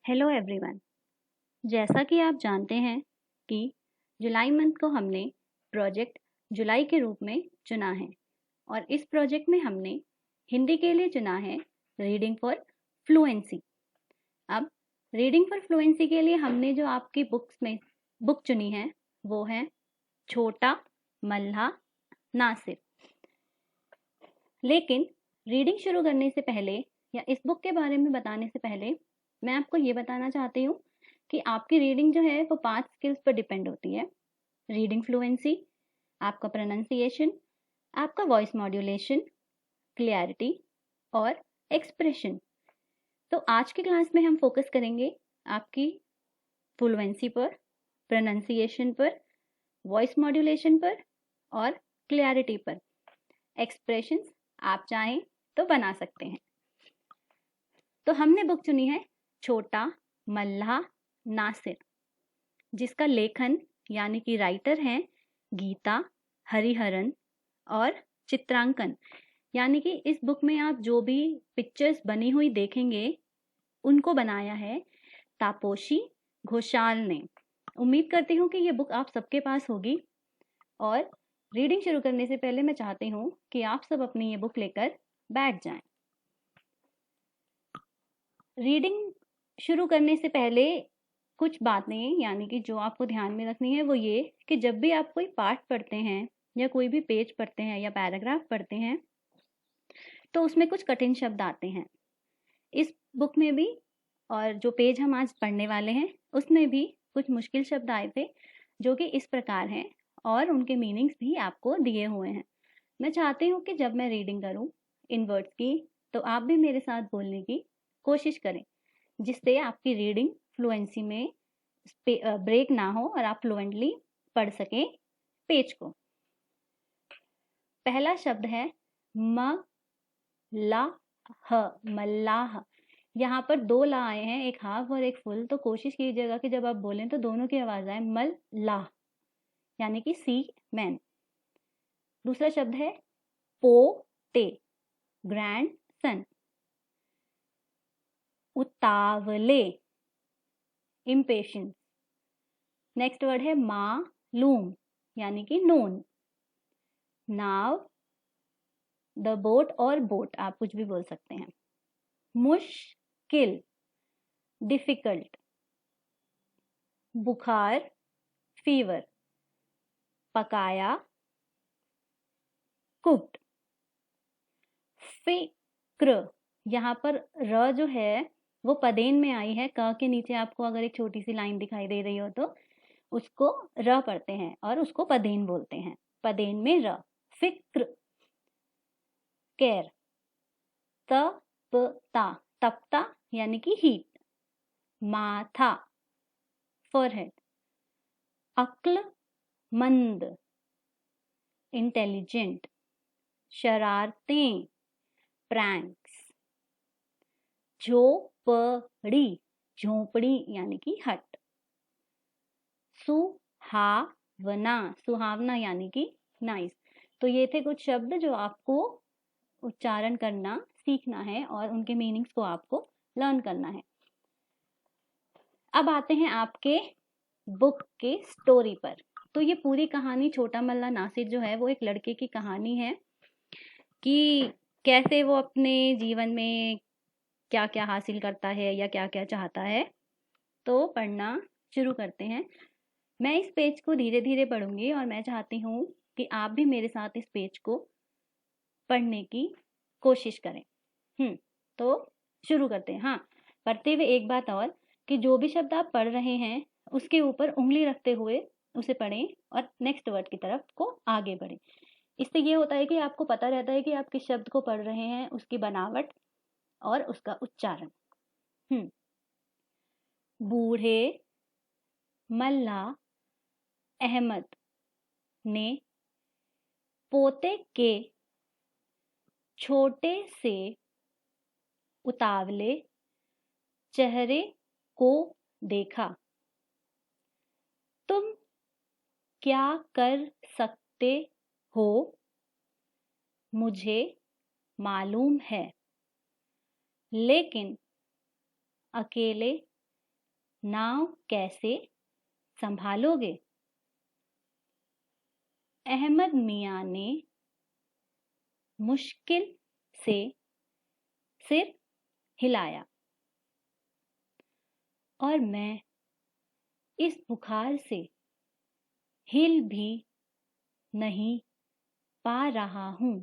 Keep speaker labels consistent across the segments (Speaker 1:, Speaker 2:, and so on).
Speaker 1: Hello everyone. जैसा कि आप जानते हैं कि जुलाई मंथ को हमने प्रोजेक्ट जुलाई के रूप में चुना है और इस प्रोजेक्ट में हमने हिंदी के लिए चुना है रीडिंग फॉर फ्लुएंसी। अब रीडिंग फॉर फ्लुएंसी के लिए हमने जो आपकी बुक चुनी है वो है छोटा मल्हा नासिर। लेकिन रीडिंग शुरू करने से पहले या इस बुक के बारे में बताने से पहले मैं आपको ये बताना चाहती हूँ कि आपकी रीडिंग जो है वो 5 स्किल्स पर डिपेंड होती है। रीडिंग फ्लुएंसी, आपका प्रोनाउंसिएशन, आपका वॉइस मॉड्यूलेशन, क्लैरिटी और एक्सप्रेशन। तो आज की क्लास में हम फोकस करेंगे आपकी फ्लुएंसी पर, प्रोनाउंसिएशन पर, वॉइस मॉड्यूलेशन पर और क्लैरिटी पर। एक्सप्रेशंस आप चाहें तो बना सकते हैं। तो हमने बुक चुनी है छोटा मल्हा नासिर, जिसका लेखन यानी कि राइटर हैं गीता हरिहरन और चित्रांकन यानी कि इस बुक में आप जो भी पिक्चर्स बनी हुई देखेंगे उनको बनाया है तापोशी घोषाल ने। उम्मीद करती हूँ कि ये बुक आप सबके पास होगी और रीडिंग शुरू करने से पहले मैं चाहती हूँ कि आप सब अपनी ये बुक लेकर बैठ जाएं। रीडिंग शुरू करने से पहले कुछ बातें यानी कि जो आपको ध्यान में रखनी है वो ये कि जब भी आप कोई पार्ट पढ़ते हैं या कोई भी पेज पढ़ते हैं या पैराग्राफ पढ़ते हैं तो उसमें कुछ कठिन शब्द आते हैं। इस बुक में भी और जो पेज हम आज पढ़ने वाले हैं उसमें भी कुछ मुश्किल शब्द आए थे जो कि इस प्रकार हैं और उनके मीनिंग्स भी आपको दिए हुए हैं। मैं चाहती हूँ कि जब मैं रीडिंग करूँ इन वर्ड्स की तो आप भी मेरे साथ बोलने की कोशिश करें, जिससे आपकी रीडिंग फ्लुएंसी में ब्रेक ना हो और आप फ्लुएंटली पढ़ सकें पेज को। पहला शब्द है मल्लाह। यहाँ पर 2 ला आए हैं, एक हाफ और एक फुल। तो कोशिश कीजिएगा कि जब आप बोलें तो दोनों की आवाज आए मल्लाह यानी कि सी मैन। दूसरा शब्द है पोते ग्रैंड सन। उतावले इम्पेशेंस। नेक्स्ट वर्ड है मालूम यानी कि नोन। नाव द बोट और बोट आप कुछ भी बोल सकते हैं। मुश्किल डिफिकल्ट। बुखार फीवर। पकाया कुक्ड। फिक्र, यहाँ पर र जो है वो पदेन में आई है। क के नीचे आपको अगर एक छोटी सी लाइन दिखाई दे रही हो तो उसको र पढ़ते हैं और उसको पदेन बोलते हैं। पदेन में र। फिक्र केयर। तपता तपता यानी कि हीट। माथा फोरहेड। अक्लमंद इंटेलिजेंट। शरारतें प्रैंक्स। झोपड़ी झोपड़ी यानी कि हट। सुहावना सुहावना यानी कि नाइस। तो ये थे कुछ शब्द जो आपको उच्चारण करना सीखना है और उनके मीनिंग्स को आपको लर्न करना है। अब आते हैं आपके बुक के स्टोरी पर। तो ये पूरी कहानी छोटा मल्ला नासिर जो है वो एक लड़के की कहानी है कि कैसे वो अपने जीवन में क्या क्या हासिल करता है या क्या क्या चाहता है। तो पढ़ना शुरू करते हैं। मैं इस पेज को धीरे धीरे पढ़ूंगी और मैं चाहती हूँ कि आप भी मेरे साथ इस पेज को पढ़ने की कोशिश करें। तो शुरू करते हैं। हाँ, पढ़ते हुए एक बात और कि जो भी शब्द आप पढ़ रहे हैं उसके ऊपर उंगली रखते हुए उसे पढ़ें और नेक्स्ट वर्ड की तरफ को आगे बढ़ें। इससे ये होता है कि आपको पता रहता है कि आप किस शब्द को पढ़ रहे हैं, उसकी बनावट और उसका उच्चारण। बूढ़े मल्ला अहमद ने पोते के छोटे से उतावले चेहरे को देखा। तुम क्या कर सकते हो मुझे मालूम है, लेकिन अकेले नाव कैसे संभालोगे? अहमद मियाँ ने मुश्किल से सिर हिलाया। और मैं इस बुखार से हिल भी नहीं पा रहा हूँ।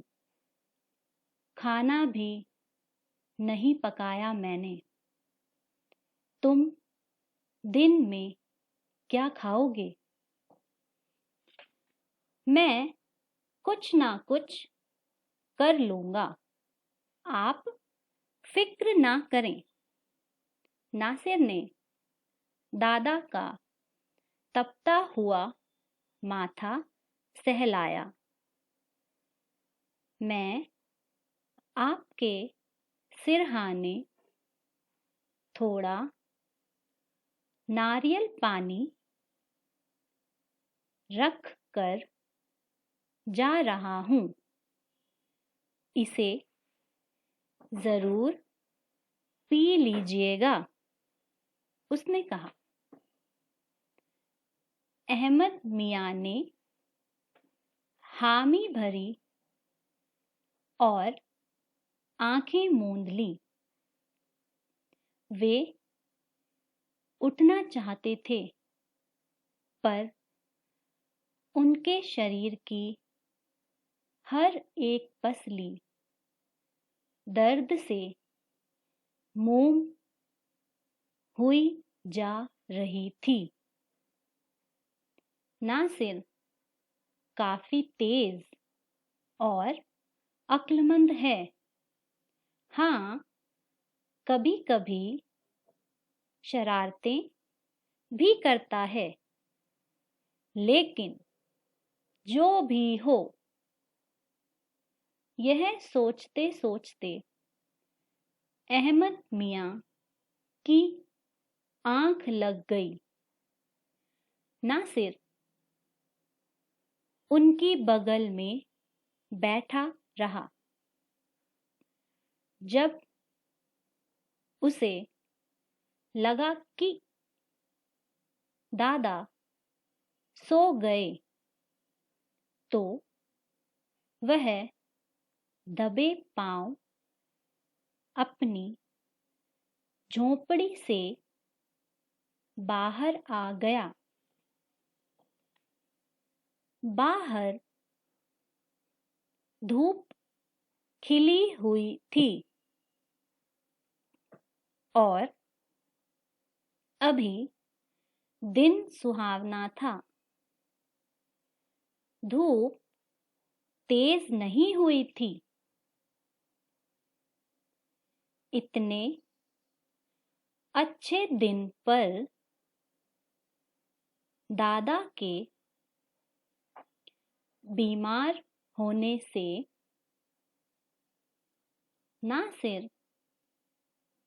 Speaker 1: खाना भी नहीं पकाया मैंने। तुम दिन में क्या खाओगे? मैं कुछ ना कुछ कर लूँगा, आप फिक्र ना करें। नासिर ने दादा का तपता हुआ माथा सहलाया। मैं आपके सिरहाने थोड़ा नारियल पानी रख कर जा रहा हूँ। इसे जरूर पी लीजिएगा, उसने कहा। अहमद मियाँ ने हामी भरी और आंखें मूंद ली। वे उठना चाहते थे, पर उनके शरीर की हर एक पसली दर्द से मोम हुई जा रही थी। नासिर काफी तेज और अक्लमंद है। हाँ, कभी कभी शरारतें भी करता है, लेकिन जो भी हो। यह सोचते सोचते अहमद मियाँ की आंख लग गई। नासिर उनकी बगल में बैठा रहा। जब उसे लगा कि दादा सो गए, तो वह दबे पांव अपनी झोंपड़ी से बाहर आ गया। बाहर धूप खिली हुई थी और अभी दिन सुहावना था। धूप तेज नहीं हुई थी। इतने अच्छे दिन पर दादा के बीमार होने से नासिर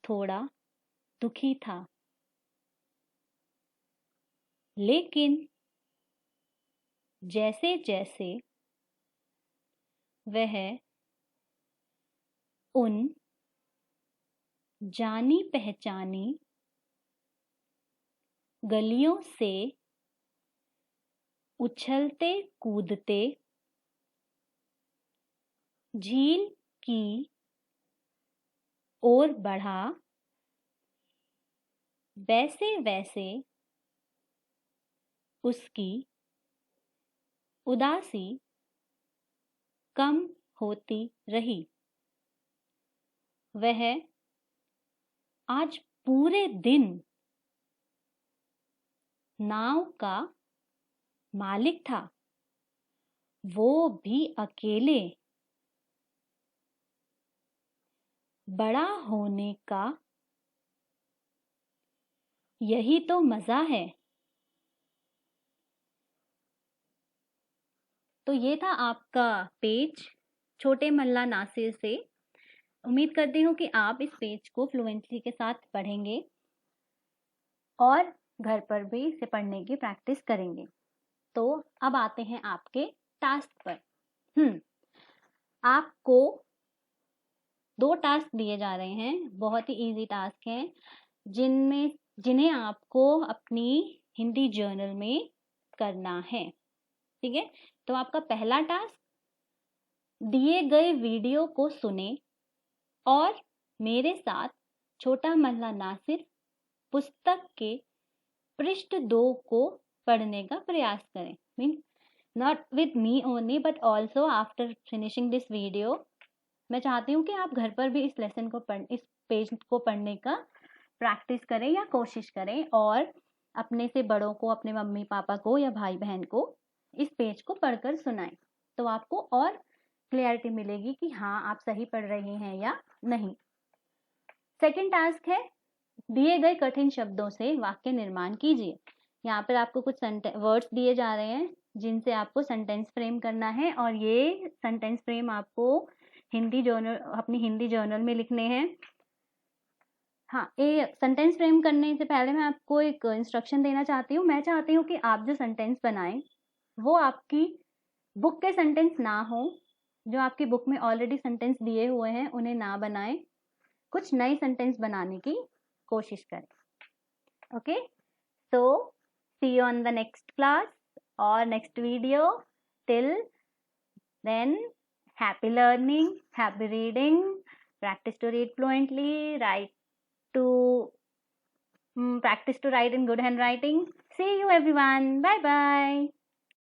Speaker 1: थोड़ा दुखी था, लेकिन जैसे जैसे वह उन जानी पहचानी गलियों से उछलते कूदते झील की ओर बढ़ा, वैसे वैसे उसकी उदासी कम होती रही। वह आज पूरे दिन नाव का मालिक था, वो भी अकेले। बड़ा होने का यही तो मजा है। तो ये था आपका पेज छोटे मल्ला नासिर से। उम्मीद करती हूँ कि आप इस पेज को फ्लुएंसी के साथ पढ़ेंगे और घर पर भी इसे पढ़ने की प्रैक्टिस करेंगे। तो अब आते हैं आपके टास्क पर। आपको 2 टास्क दिए जा रहे हैं, बहुत ही इजी टास्क हैं, जिनमें जिन्हें आपको अपनी हिंदी जर्नल में करना है। ठीक है, तो आपका पहला टास्क, दिए गए वीडियो को सुने और मेरे साथ छोटा महला नासिर पुस्तक के पृष्ठ 2 को पढ़ने का प्रयास करें। Mean not with me only but also after finishing this video. मैं चाहती हूँ कि आप घर पर भी इस पेज को पढ़ने का प्रैक्टिस करें या कोशिश करें, और अपने से बड़ों को, अपने मम्मी पापा को या भाई बहन को इस पेज को पढ़कर सुनाएं। तो आपको और क्लियरिटी मिलेगी कि हाँ, आप सही पढ़ रहे हैं या नहीं। सेकंड टास्क है, दिए गए कठिन शब्दों से वाक्य निर्माण कीजिए। यहाँ पर आपको कुछ वर्ड्स दिए जा रहे हैं जिनसे आपको सेंटेंस फ्रेम करना है, और ये सेंटेंस फ्रेम आपको अपनी हिंदी जर्नल में लिखने हैं। हाँ, ये सेंटेंस फ्रेम करने से पहले मैं आपको एक इंस्ट्रक्शन देना चाहती हूँ। मैं चाहती हूँ कि आप जो सेंटेंस बनाएं वो आपकी बुक के सेंटेंस ना हो, जो आपकी बुक में ऑलरेडी सेंटेंस दिए हुए हैं उन्हें ना बनाएं, कुछ नए सेंटेंस बनाने की कोशिश करें। Okay, so see you on the next class or next video. Till then, happy learning, happy reading, practice to read fluently, practice to write in good handwriting. See you everyone. Bye bye.